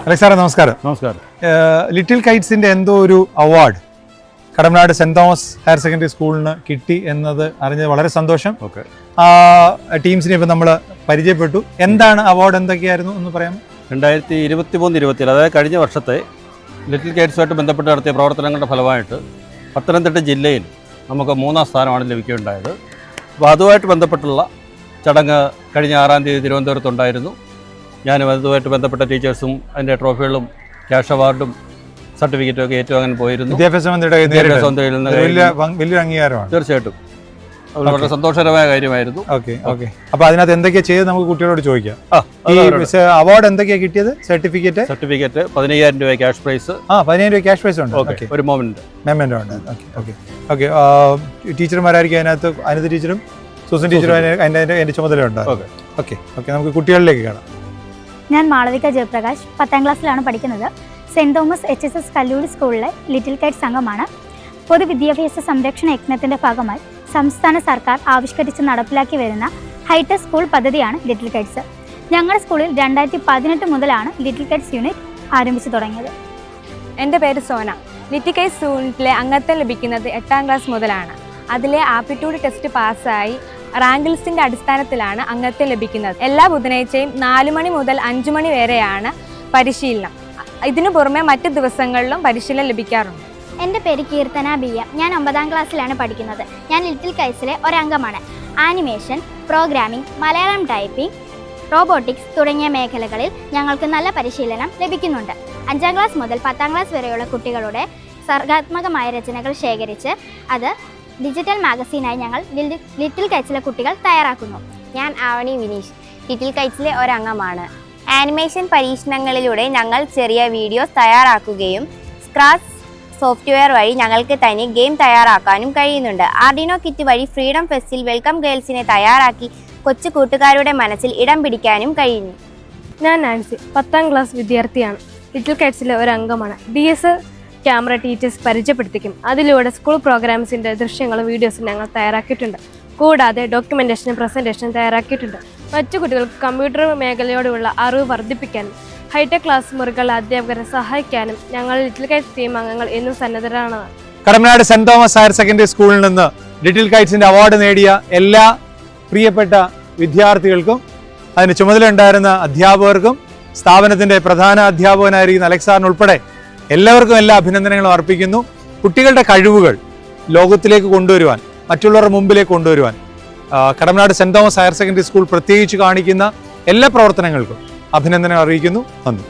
അലക്സാറെ നമസ്കാരം. നമസ്കാരം. ലിറ്റിൽ കൈറ്റ്സിന്റെ എന്തോ ഒരു award Kadamanad saint Thomas higher secondary സ്കൂളിന് കിട്ടി എന്നത് അറിഞ്ഞത് വളരെ സന്തോഷം. ആ ടീംസിനെ ഇപ്പം നമ്മൾ പരിചയപ്പെട്ടു. എന്താണ് അവാർഡ്, എന്തൊക്കെയായിരുന്നു എന്ന് പറയാം? 2023-24 അതായത് കഴിഞ്ഞ വർഷത്തെ ലിറ്റിൽ കൈറ്റ്സുമായിട്ട് ബന്ധപ്പെട്ട് നടത്തിയ പ്രവർത്തനങ്ങളുടെ ഫലമായിട്ട് പത്തനംതിട്ട ജില്ലയിൽ നമുക്ക് 3ാം സ്ഥാനമാണ് ലഭിക്കുകയുണ്ടായത്. അപ്പോൾ അതുമായിട്ട് ബന്ധപ്പെട്ടുള്ള ചടങ്ങ് കഴിഞ്ഞ 6-ാം തീയതി തിരുവനന്തപുരത്തുണ്ടായിരുന്നു. ഞാനും അതുമായിട്ട് ബന്ധപ്പെട്ട ടീച്ചേഴ്സും അതിൻ്റെ ട്രോഫികളും ക്യാഷ് അവാർഡും സർട്ടിഫിക്കറ്റും ഒക്കെ ഏറ്റുവാങ്ങാൻ പോയിരുന്നു. വിദ്യാഭ്യാസ മന്ത്രിയുടെ വലിയൊരു അംഗീകാരമാണ്. തീർച്ചയായിട്ടും അത് വളരെ സന്തോഷകരമായ കാര്യമായിരുന്നു. ഓക്കെ. അപ്പോൾ അതിനകത്ത് എന്തൊക്കെയാ ചെയ്ത് നമുക്ക് കുട്ടികളോട് ചോദിക്കാം. ഈ അവാർഡ് എന്തൊക്കെയാ കിട്ടിയത്? സർട്ടിഫിക്കറ്റ് 15,000 രൂപ ക്യാഷ് പ്രൈസ്. 15,000 രൂപ ക്യാഷ് പ്രൈസ് ഉണ്ട്. ഒരു മെമ്മന്റ് ഉണ്ട്. ഓക്കെ. ടീച്ചർമാരായിരിക്കും അതിനകത്ത്. അനിത ടീച്ചറും സൂസൻ ടീച്ചറും അതിന്റെ ചുമതലയുണ്ട്. ഓക്കെ. നമുക്ക് കുട്ടികളിലേക്ക് കാണാം. ഞാൻ മാളവിക ജയപ്രകാശ്, 10ാം ക്ലാസ്സിലാണ് പഠിക്കുന്നത്. സെന്റ് തോമസ് HSS കല്ലൂരി സ്കൂളിലെ ലിറ്റിൽ കൈറ്റ്സ് അംഗമാണ്. പൊതുവിദ്യാഭ്യാസ സംരക്ഷണ യജ്ഞത്തിന്റെ ഭാഗമായി സംസ്ഥാന സർക്കാർ ആവിഷ്കരിച്ച് നടപ്പിലാക്കി വരുന്ന ഹൈടെക് സ്കൂൾ പദ്ധതിയാണ് ലിറ്റിൽ കൈറ്റ്സ്. ഞങ്ങളുടെ സ്കൂളിൽ 2018 മുതലാണ് ലിറ്റിൽ കൈറ്റ്സ് യൂണിറ്റ് ആരംഭിച്ചു തുടങ്ങിയത്. എൻ്റെ പേര് സോന. ലിറ്റിൽ കൈറ്റ്സ് യൂണിറ്റിലെ അംഗത്വം ലഭിക്കുന്നത് 8ാം ക്ലാസ് മുതലാണ്. അതിലെ ആപ്റ്റിറ്റ്യൂഡ് ടെസ്റ്റ് പാസ്സായി റാങ്ക് ലിസ്റ്റിൻ്റെ അടിസ്ഥാനത്തിലാണ് അംഗത്വം ലഭിക്കുന്നത്. എല്ലാ ബുധനാഴ്ചയും 4 മണി മുതൽ 5 മണി വരെയാണ് പരിശീലനം. ഇതിനു പുറമെ മറ്റ് ദിവസങ്ങളിലും പരിശീലനം ലഭിക്കാറുണ്ട്. എൻ്റെ പേര് കീർത്തന ബിയ. ഞാൻ 9ാം ക്ലാസ്സിലാണ് പഠിക്കുന്നത്. ഞാൻ ലിറ്റിൽ കൈറ്റ്സിലെ ഒരംഗമാണ്. Animation, programming, Malayalam typing, robotics തുടങ്ങിയ മേഖലകളിൽ ഞങ്ങൾക്ക് നല്ല പരിശീലനം ലഭിക്കുന്നുണ്ട്. 5ാം ക്ലാസ് മുതൽ 10ാം ക്ലാസ് വരെയുള്ള കുട്ടികളുടെ സർഗാത്മകമായ രചനകൾ ശേഖരിച്ച് അത് ഡിജിറ്റൽ മാഗസീനായി ഞങ്ങൾ ലിറ്റിൽ കൈറ്റ്സിലെ കുട്ടികൾ തയ്യാറാക്കുന്നു. ഞാൻ ആവണി വിനീഷ്, ലിറ്റിൽ കൈറ്റ്സിലെ ഒരംഗമാണ്. ആനിമേഷൻ പരീക്ഷണങ്ങളിലൂടെ ഞങ്ങൾ ചെറിയ വീഡിയോസ് തയ്യാറാക്കുകയും സ്ക്രാച്ച് സോഫ്റ്റ്വെയർ വഴി ഞങ്ങൾക്ക് തന്നെ ഗെയിം തയ്യാറാക്കാനും കഴിയുന്നുണ്ട്. ആർഡിനോ കിറ്റ് വഴി ഫ്രീഡം ഫെസ്റ്റിൽ വെൽക്കം ഗേൾസിനെ തയ്യാറാക്കി കൊച്ചു കൂട്ടുകാരുടെ മനസ്സിൽ ഇടം പിടിക്കാനും കഴിയുന്നു. ഞാൻ നാൻസി, 10ാം ക്ലാസ് വിദ്യാർത്ഥിയാണ്. ലിറ്റിൽ കൈറ്റ്സിലെ ഒരംഗമാണ്. DSLR ക്യാമറ ടീച്ചേഴ്സ് പരിചയപ്പെടുത്തിക്കും. അതിലൂടെ സ്കൂൾ പ്രോഗ്രാംസിൻ്റെ ദൃശ്യങ്ങളും വീഡിയോസും ഞങ്ങൾ തയ്യാറാക്കിയിട്ടുണ്ട്. കൂടാതെ ഡോക്യുമെൻറ്റേഷനും പ്രസൻറ്റേഷനും തയ്യാറാക്കിയിട്ടുണ്ട്. മറ്റു കുട്ടികൾക്ക് കമ്പ്യൂട്ടർ മേഖലയോടുള്ള അറിവ് വർദ്ധിപ്പിക്കാനും ഹൈടെക് ക്ലാസ് മുറികളിലെ അധ്യാപകരെ സഹായിക്കാനും ഞങ്ങൾ ലിറ്റിൽ കൈറ്റ്സ് ടീം അംഗങ്ങൾ എന്നും സന്നദ്ധരാണ്. Kadamanad saint Thomas higher secondary സ്കൂളിൽ നിന്ന് ലിറ്റിൽ കൈറ്റ്സിന്റെ അവാർഡ് നേടിയ എല്ലാ പ്രിയപ്പെട്ട വിദ്യാർത്ഥികൾക്കും അതിന് ചുമതലയുണ്ടായിരുന്ന അധ്യാപകർക്കും സ്ഥാപനത്തിന്റെ പ്രധാന അധ്യാപകനായിരിക്കുന്ന അലക്സാറിനുൾപ്പെടെ എല്ലാവർക്കും എല്ലാ അഭിനന്ദനങ്ങളും അർപ്പിക്കുന്നു. കുട്ടികളുടെ കഴിവുകൾ ലോകത്തിലേക്ക് കൊണ്ടുവരുവാൻ, മറ്റുള്ളവരുടെ മുമ്പിലേക്ക് കൊണ്ടുവരുവാൻ Kadamanad saint Thomas higher secondary school പ്രത്യേകിച്ച് കാണിക്കുന്ന എല്ലാ പ്രവർത്തനങ്ങൾക്കും അഭിനന്ദനം അറിയിക്കുന്നു. നന്ദി.